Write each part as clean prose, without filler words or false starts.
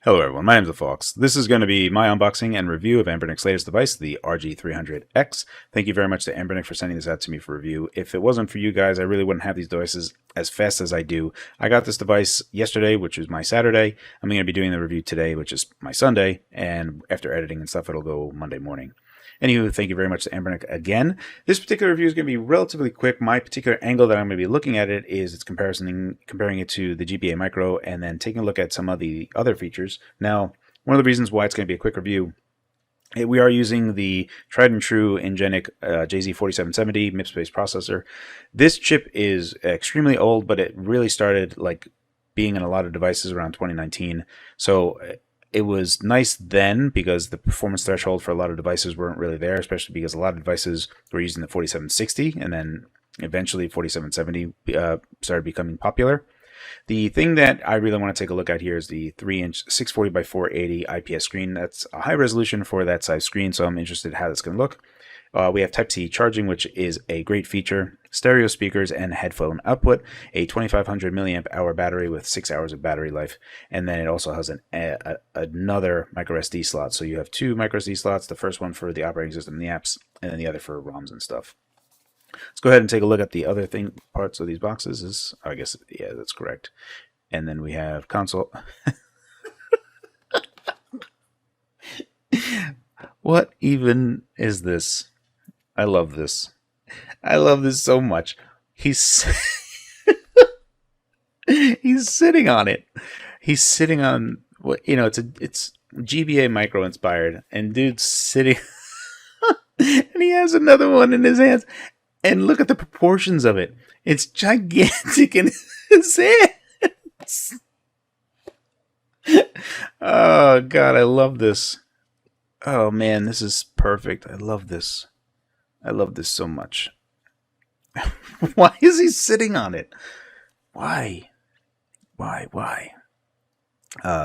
Hello everyone, my name is Phawx. This is going to be my unboxing and review of Anbernic's latest device, the RG300X. Thank you very much to Anbernic for sending this out to me for review. If it wasn't for you guys, I really wouldn't have these devices as fast as I do. I got this device yesterday, which was my Saturday. I'm going to be doing the review today, which is my Sunday, and after editing and stuff, it'll go Monday morning. Anywho, thank you very much to Anbernic again. This particular review is going to be relatively quick. My particular angle that I'm going to be looking at it is it's comparing it to the GBA Micro and then taking a look at some of the other features. Now, one of the reasons why it's going to be a quick review, we are using the tried and true Anbernic JZ4770 MIPS-based processor. This chip is extremely old, but it really started like being in a lot of devices around 2019. So it was nice then because the performance threshold for a lot of devices weren't really there, especially because a lot of devices were using the 4760 and then eventually 4770 started becoming popular. The thing that I really want to take a look at here is the 3-inch 640 by 480 IPS screen. That's a high resolution for that size screen, so I'm interested in how that's going to look. We have Type-C charging, which is a great feature, stereo speakers, and headphone output, a 2500 milliamp hour battery with 6 hours of battery life, and then it also has another microSD slot. So you have two microSD slots, the first one for the operating system and the apps, and then the other for ROMs and stuff. Let's go ahead and take a look at the other parts of these boxes. I guess, yeah, that's correct. And then we have console. What even is this? I love this. I love this so much. He's he's sitting on it. He's sitting on what it's GBA Micro inspired, and dude's sitting and he has another one in his hands. And look at the proportions of it. It's gigantic in his hands. Oh god, I love this. Oh man, this is perfect. I love this. I love this so much. Why is he sitting on it? Why? Why?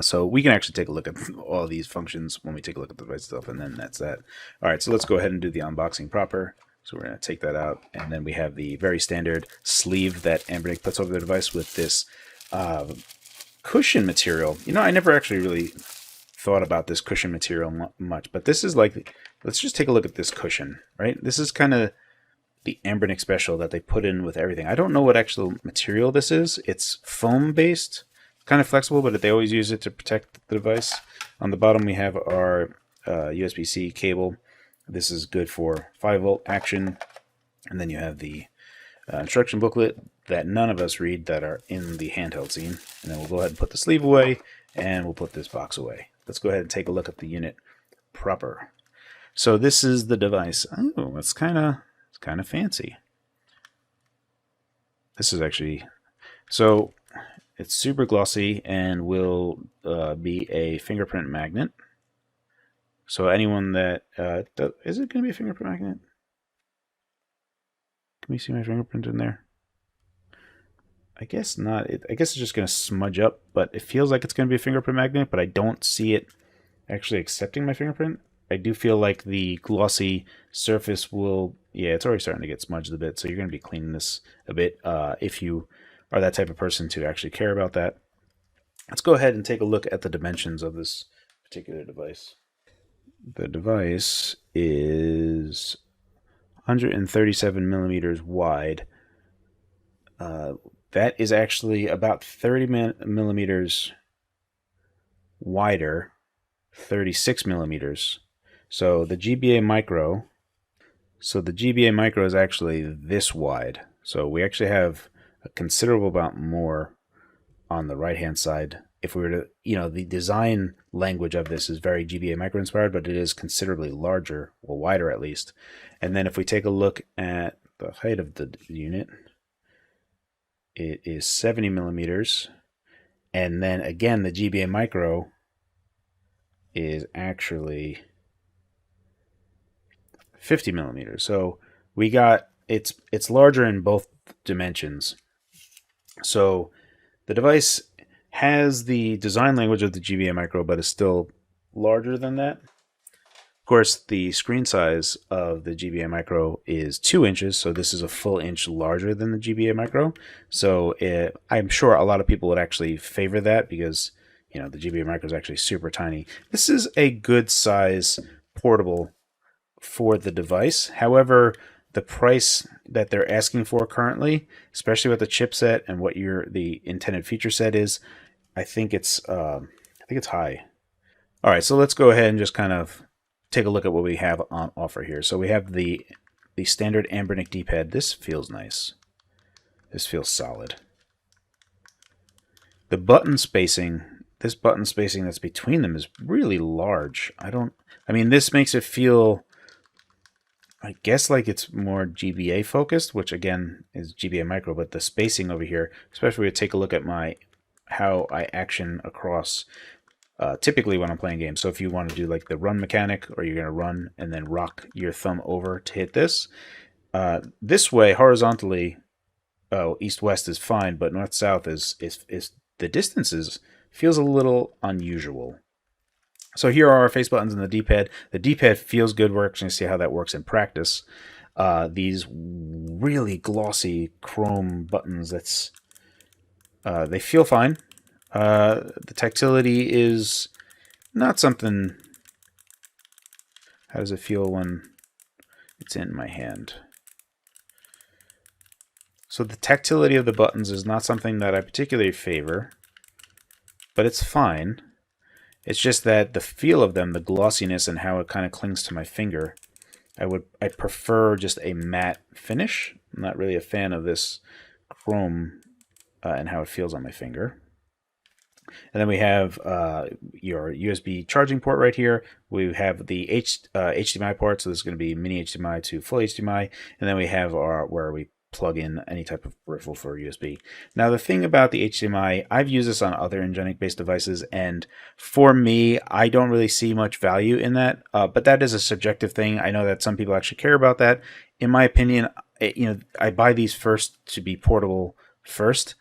So we can actually take a look at all these functions when we take a look at the device stuff, and then that's that. Alright, so let's go ahead and do the unboxing proper. So we're going to take that out, and then we have the very standard sleeve that Anbernic puts over the device with this cushion material. You know, I never actually really thought about this cushion material much, but this is like, let's just take a look at this cushion, right? This is kind of the Anbernic special that they put in with everything. I don't know what actual material this is. It's foam based, kind of flexible, but they always use it to protect the device. On the bottom we have our USB-C cable. This is good for 5-volt action. And then you have the instruction booklet that none of us read that are in the handheld scene. And then we'll go ahead and put the sleeve away, and we'll put this box away. Let's go ahead and take a look at the unit proper. So this is the device. Oh, it's kind of fancy. This is actually, so it's super glossy and will be a fingerprint magnet. So anyone that is it going to be a fingerprint magnet? Can we see my fingerprint in there? I guess not. I guess it's just going to smudge up, but it feels like it's going to be a fingerprint magnet, but I don't see it actually accepting my fingerprint. I do feel like the glossy surface will, yeah, it's already starting to get smudged a bit, so you're going to be cleaning this a bit if you are that type of person to actually care about that. Let's go ahead and take a look at the dimensions of this particular device. The device is 137 millimeters wide. That is actually about 30 millimeters wider, 36 millimeters. So the GBA Micro is actually this wide. So we actually have a considerable amount more on the right-hand side. If we were to, the design language of this is very GBA Micro inspired, but it is considerably larger, or wider at least. And then if we take a look at the height of the unit, it is 70 millimeters. And then again, the GBA Micro is actually 50 millimeters. So we got, it's larger in both dimensions. So the device has the design language of the GBA Micro, but is still larger than that. Of course, the screen size of the GBA Micro is 2 inches, so this is a full inch larger than the GBA Micro. So I'm sure a lot of people would actually favor that because, you know, the GBA Micro is actually super tiny. This is a good size portable for the device. However, the price that they're asking for currently, especially with the chipset and what the intended feature set is, I think it's high. All right, so let's go ahead and just kind of take a look at what we have on offer here. So we have the standard Anbernic D-pad. This feels nice. This feels solid. The button spacing, this button spacing that's between them is really large. I mean, this makes it feel, I guess, like it's more GBA focused, which again is GBA Micro, but the spacing over here, especially when we take a look at how I action across typically when I'm playing games. So if you want to do like the run mechanic, or you're going to run and then rock your thumb over to hit this, this way horizontally, east-west is fine, but north-south is the distances feels a little unusual. So here are our face buttons and the D-pad. The D-pad feels good. We're actually going to see how that works in practice. These really glossy chrome buttons, they feel fine. The tactility is not something. How does it feel when it's in my hand? So the tactility of the buttons is not something that I particularly favor, but it's fine. It's just that the feel of them, the glossiness, and how it kind of clings to my finger, I prefer just a matte finish. I'm not really a fan of this chrome and how it feels on my finger. And then we have your USB charging port right here. We have the HDMI port, so this is going to be mini HDMI to full HDMI. And then we have where we plug in any type of peripheral for USB. Now, the thing about the HDMI, I've used this on other Anbernic-based devices, and for me, I don't really see much value in that. But that is a subjective thing. I know that some people actually care about that. In my opinion, I buy these first to be portable first.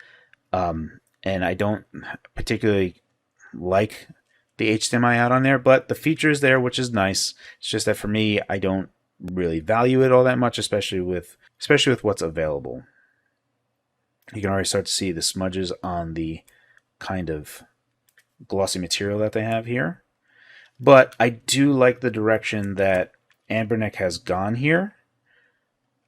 And I don't particularly like the HDMI out on there, but the feature is there, which is nice. It's just that for me, I don't really value it all that much, especially with what's available. You can already start to see the smudges on the kind of glossy material that they have here. But I do like the direction that Anbernic has gone here.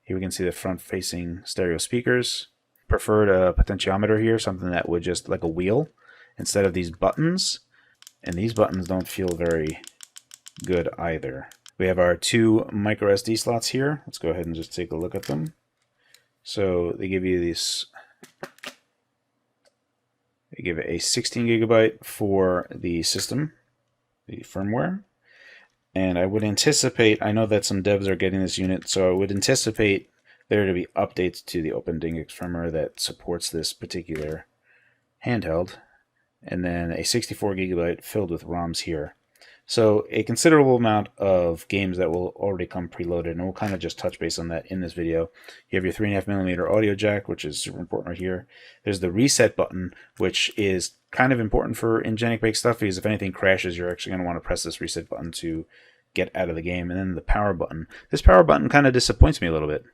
Here we can see the front-facing stereo speakers. Preferred a potentiometer here, something that would just like a wheel instead of these buttons. And these buttons don't feel very good either. We have our 2 micro SD slots here. Let's go ahead and just take a look at them. So they give you these. They give it a 16 gigabyte for the system, the firmware. And I would anticipate, I know that some devs are getting this unit, so I would anticipate there to be updates to the OpenDingX firmware that supports this particular handheld, and then a 64 gigabyte filled with ROMs here. So a considerable amount of games that will already come preloaded, and we'll kind of just touch base on that in this video. You have your 3.5mm audio jack, which is super important right here. There's the reset button, which is kind of important for Anbernic-based stuff, because if anything crashes, you're actually going to want to press this reset button to get out of the game. And then the power button. This power button kind of disappoints me a little bit.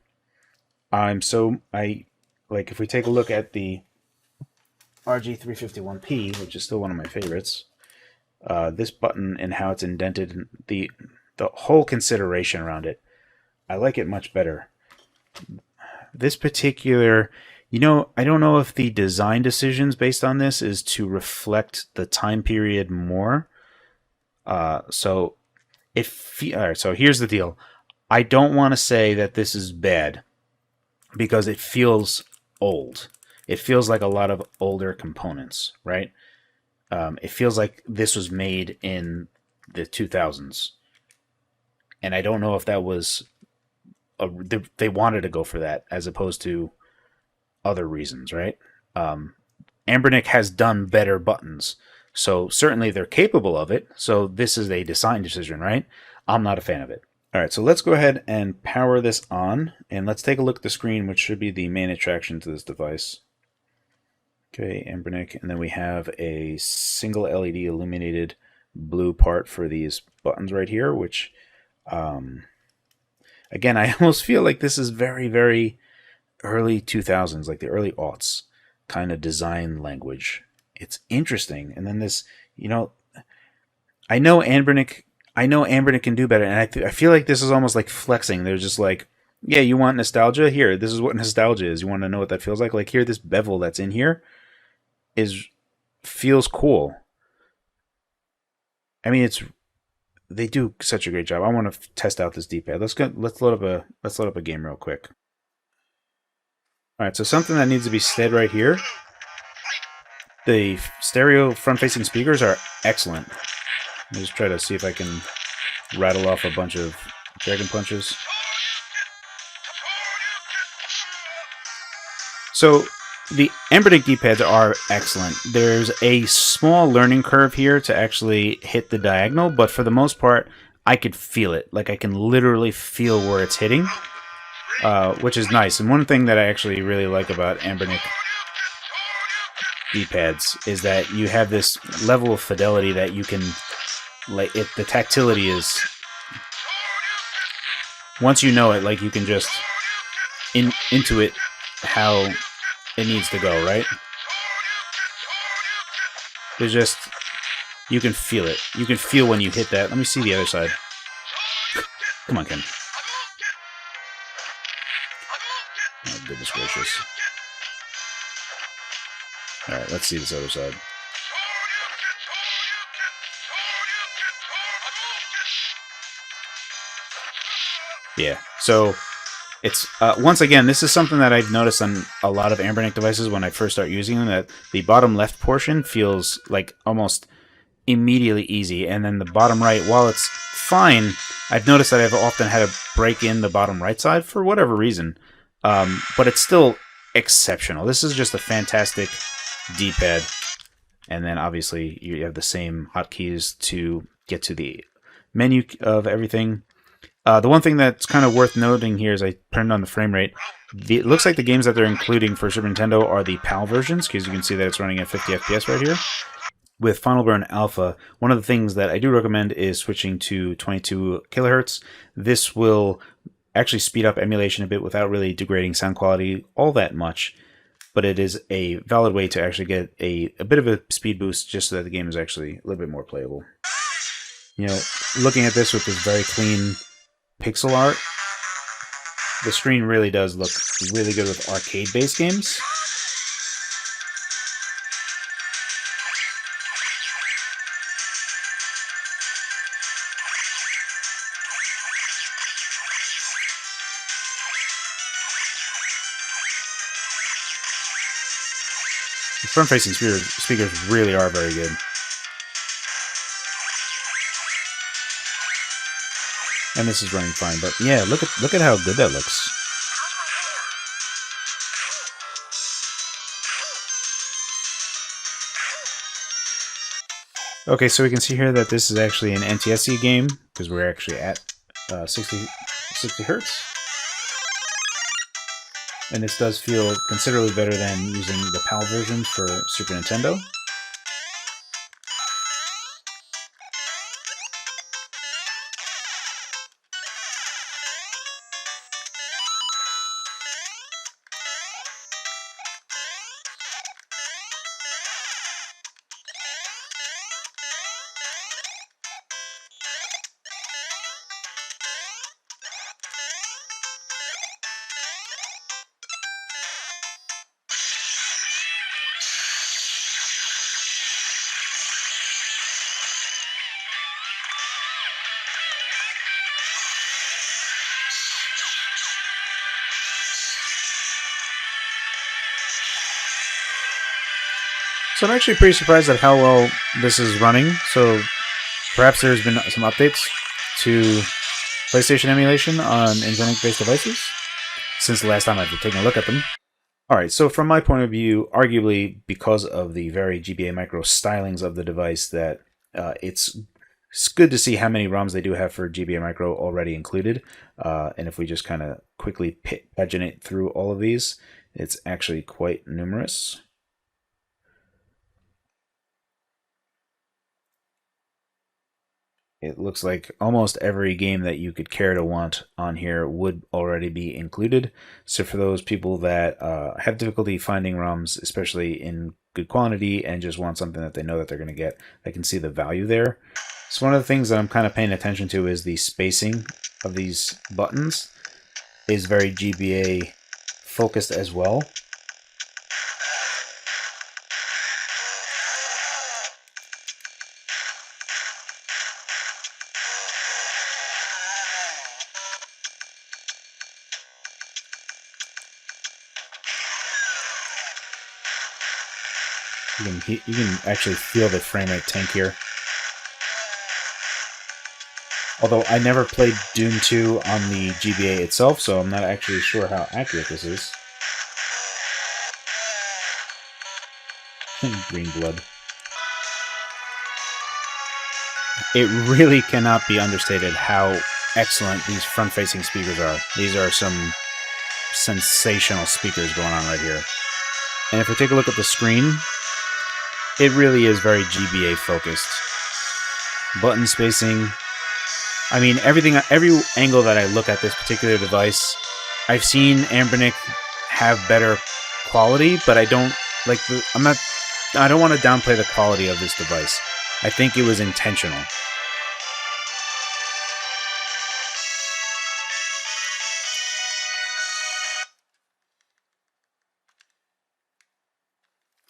If we take a look at the RG351P, which is still one of my favorites, this button and how it's indented, the whole consideration around it, I like it much better. This particular, I don't know if the design decisions based on this is to reflect the time period more. So here's the deal. I don't want to say that this is bad, because it feels old. It feels like a lot of older components, right? It feels like this was made in the 2000s. And I don't know if that was they wanted to go for that as opposed to other reasons, right? Anbernic has done better buttons, so certainly they're capable of it. So this is a design decision, right? I'm not a fan of it. All right, so let's go ahead and power this on, and let's take a look at the screen, which should be the main attraction to this device. Okay, Anbernic, and then we have a single LED illuminated blue part for these buttons right here, which Again, I almost feel like this is very, very early 2000s, like the early aughts kind of design language. It's interesting. And then this, I know Anbernic. I know Anbernic can do better, and I feel like this is almost like flexing. They're just like, yeah, you want nostalgia? Here, this is what nostalgia is. You want to know what that feels like? Like here, this bevel that's in here feels cool. I mean, they do such a great job. I want to test out this D-pad. Let's load up a game real quick. All right, so something that needs to be said right here. The stereo front-facing speakers are excellent. Let me just try to see if I can rattle off a bunch of dragon punches. So the Anbernic D-pads are excellent. There's a small learning curve here to actually hit the diagonal, but for the most part, I could feel it. Like I can literally feel where it's hitting, which is nice. And one thing that I actually really like about Anbernic D-pads is that you have this level of fidelity that you can, like, the tactility is, once you know it, like you can just intuit how it needs to go, right? There's just, you can feel it. You can feel when you hit that. Let me see the other side. Come on, Ken. Oh, goodness gracious. Alright, let's see this other side. Yeah, so it's once again, this is something that I've noticed on a lot of Anbernic devices when I first start using them, that the bottom left portion feels like almost immediately easy, and then the bottom right, while it's fine, I've noticed that I've often had to break in the bottom right side for whatever reason, but it's still exceptional. This is just a fantastic D-pad, and then obviously you have the same hotkeys to get to the menu of everything. The one thing that's kind of worth noting here is I turned on the frame rate. It looks like the games that they're including for Super Nintendo are the PAL versions, because you can see that it's running at 50 FPS right here. With Final Burn Alpha, one of the things that I do recommend is switching to 22 kilohertz. This will actually speed up emulation a bit without really degrading sound quality all that much, but it is a valid way to actually get a bit of a speed boost just so that the game is actually a little bit more playable. Looking at this with this very clean pixel art, the screen really does look really good with arcade-based games. The front-facing speakers really are very good. And this is running fine, but yeah, look at how good that looks. Okay, so we can see here that this is actually an NTSC game, because we're actually at 60 hertz. And this does feel considerably better than using the PAL version for Super Nintendo. So I'm actually pretty surprised at how well this is running. So perhaps there's been some updates to PlayStation emulation on Anbernic-based devices since the last time I've taken a look at them. Alright, so from my point of view, arguably because of the very GBA Micro stylings of the device, that it's good to see how many ROMs they do have for GBA Micro already included. And if we just kind of quickly paginate through all of these, it's actually quite numerous. It looks like almost every game that you could care to want on here would already be included. So for those people that have difficulty finding ROMs, especially in good quantity, and just want something that they know that they're going to get, they can see the value there. So one of the things that I'm kind of paying attention to is the spacing of these buttons is very GBA focused as well. You can actually feel the frame rate tank here. Although I never played Doom 2 on the GBA itself, so I'm not actually sure how accurate this is. Green blood. It really cannot be understated how excellent these front-facing speakers are. These are some sensational speakers going on right here. And if we take a look at the screen, it really is very GBA focused. Button spacing. I mean, every angle that I look at this particular device, I've seen Anbernic have better quality, but I don't like I don't want to downplay the quality of this device. I think it was intentional.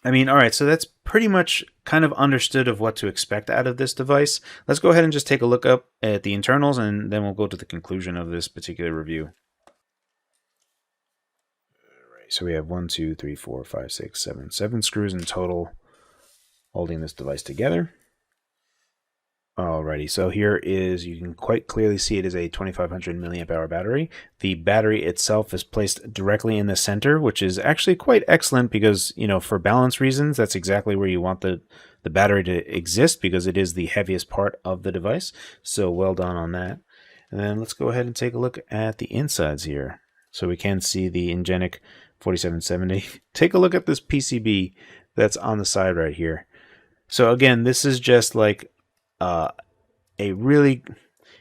I mean, alright, so that's pretty much kind of understood of what to expect out of this device. Let's go ahead and just take a look up at the internals, and then we'll go to the conclusion of this particular review. Alright, so we have 1, 2, 3, 4, 5, 6, 7 screws in total holding this device together. Alrighty, so here is, you can quite clearly see it is a 2500 milliamp hour battery. The battery itself is placed directly in the center, which is actually quite excellent because, you know, for balance reasons, that's exactly where you want the battery to exist because it is the heaviest part of the device. So well done on that. And then let's go ahead and take a look at the insides here. So we can see the Anbernic 4770. Take a look at this PCB that's on the side right here. So again, this is just like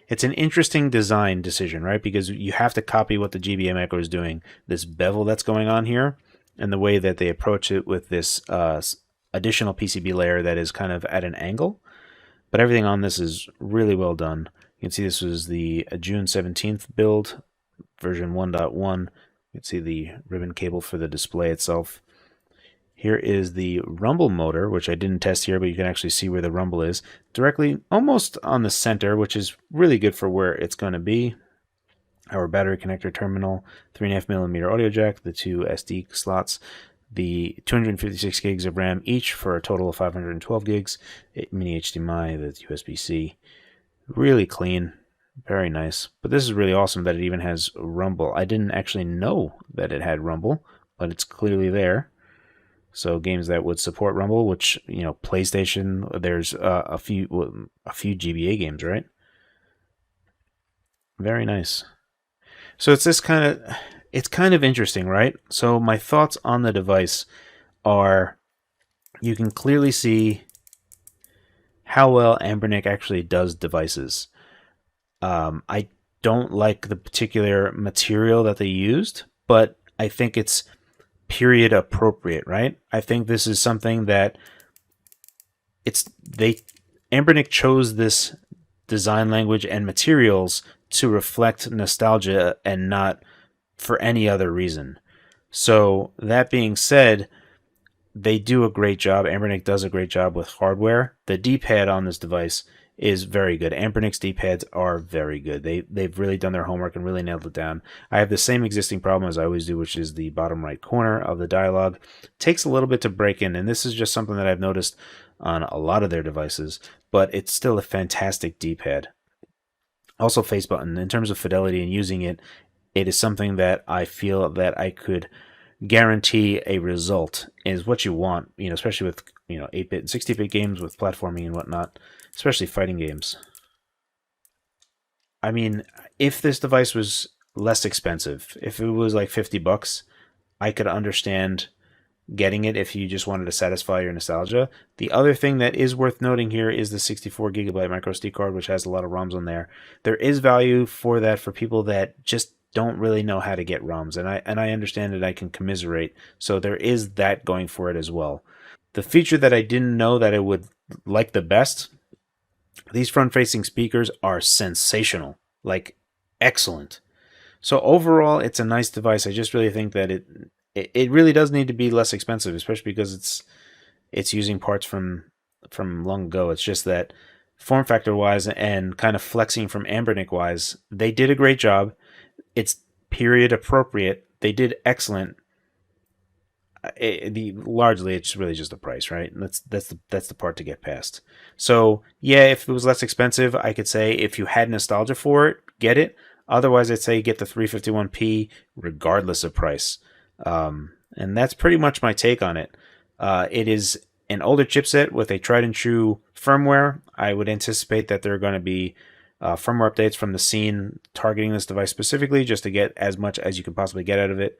it's an interesting design decision, right? Because you have to copy what the GBA maker is doing. This bevel that's going on here, and the way that they approach it with this additional PCB layer that is kind of at an angle. But everything on this is really well done. You can see this was the June 17th build, version 1.1. You can see the ribbon cable for the display itself. Here is the rumble motor, which I didn't test here, but you can actually see where the rumble is. Directly almost on the center, which is really good for where it's going to be. Our battery connector terminal, 3.5mm audio jack, the 2 SD slots, the 256 gigs of RAM each for a total of 512 gigs, mini HDMI, the USB-C. Really clean, very nice. But this is really awesome that it even has rumble. I didn't actually know that it had rumble, but it's clearly there. So games that would support rumble, which, you know, PlayStation, there's a few GBA games, right? Very nice. So it's kind of interesting, right? So my thoughts on the device are, you can clearly see how well Anbernic actually does devices. I don't like the particular material that they used, but I think it's period appropriate, right? I think this is something that Anbernic chose this design language and materials to reflect nostalgia and not for any other reason. So that being said, they do a great job. Anbernic does a great job with hardware. The D-pad on this device is very good. Anbernic's D-pads are very good. They've really done their homework and really nailed it down. I have the same existing problem as I always do, which is the bottom right corner of the dialogue. Takes a little bit to break in, and this is just something that I've noticed on a lot of their devices, but it's still a fantastic D-pad. Also, face button. In terms of fidelity and using it, it is something that I feel that I could guarantee a result is what you want, you know, especially with, you know, 8-bit and 60-bit games with platforming and whatnot, especially fighting games. I mean, if this device was less expensive, if it was like $50, I could understand getting it if you just wanted to satisfy your nostalgia. The other thing that is worth noting here is the 64GB micro SD card, which has a lot of ROMs on there. There is value for that for people that just don't really know how to get ROMs, and I understand it. I can commiserate. So there is that going for it as well. The feature that I didn't know that I would like the best, these front-facing speakers are sensational, like excellent. So overall, it's a nice device. I just really think that it really does need to be less expensive, especially because it's using parts from long ago. It's just that form factor wise and kind of flexing from Anbernic wise, they did a great job. It's period appropriate. They did excellent. Largely, it's really just the price, right? That's the part to get past. So yeah, if it was less expensive, I could say if you had nostalgia for it, get it. Otherwise, I'd say get the 351p regardless of price. And that's pretty much my take on it. It is an older chipset with a tried and true firmware. I would anticipate that there are going to be firmware updates from the scene targeting this device specifically, just to get as much as you can possibly get out of it.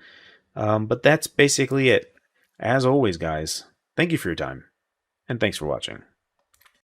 But that's basically it. As always, guys, thank you for your time, and thanks for watching.